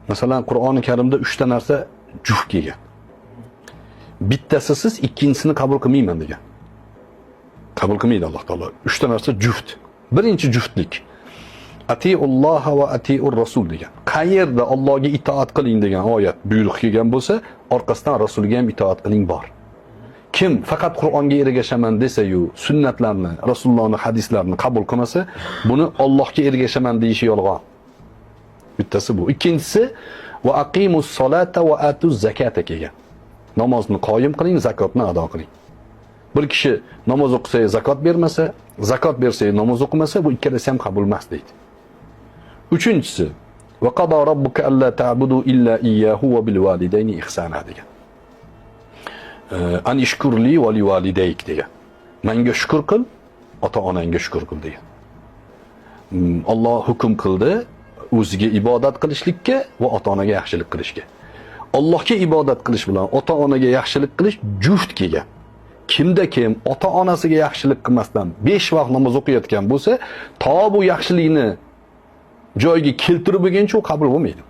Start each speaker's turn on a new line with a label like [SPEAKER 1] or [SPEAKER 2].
[SPEAKER 1] Masalan, Qur'oni Karimda 3 ta narsa juft kelgan. Bittasi siz, ikkinchisini qabul qilmayman degan. Qabul qilmaydi Alloh taolo. 3 ta narsa juft. Birinchi juftlik. Atiulloha va atiur rasul degan. Qayerda Allohga itoat qiling degan oyat buyruq kelgan bo'lsa, orqasidan rasulga ham itoat qiling bor. Kim faqat Qur'onga ergashaman desa-yu, sunnatlarni, Rasulullohning hadislarini qabul qilmasa, buni Allohga ergashaman deyishi yolg'on. Bittasi bu. Ikkinchisi va aqimus solata va atuz zakata kelgan. Namozni qoyim qiling, zakotni ado qiling. Bir kishi namoz o'qisa, zakot bermasa, zakot bersa, namoz o'qimasa, bu ikkalasi ham qabul emas deydi. Uchinchisi va qada robbuka alla ta'budu illa iyyahu va bil validayni ihsana degan. An ishkurli va li validayk degan. Menga shukr qil, ota-onangga shukr qil degan. Alloh hukm qildi o'ziga ibodat qilishlikka va ota-onaga yaxshilik qilishga. Allohga ibodat qilish bilan ota-onaga yaxshilik qilish juft kelgan. Kimda kim ota-onasiga yaxshilik qilmasdan 5 vaqt namoz o'qiyotgan bo'lsa, to bu yaxshilikni joyiga keltirib bo'lguncha u qabul bo'lmaydi.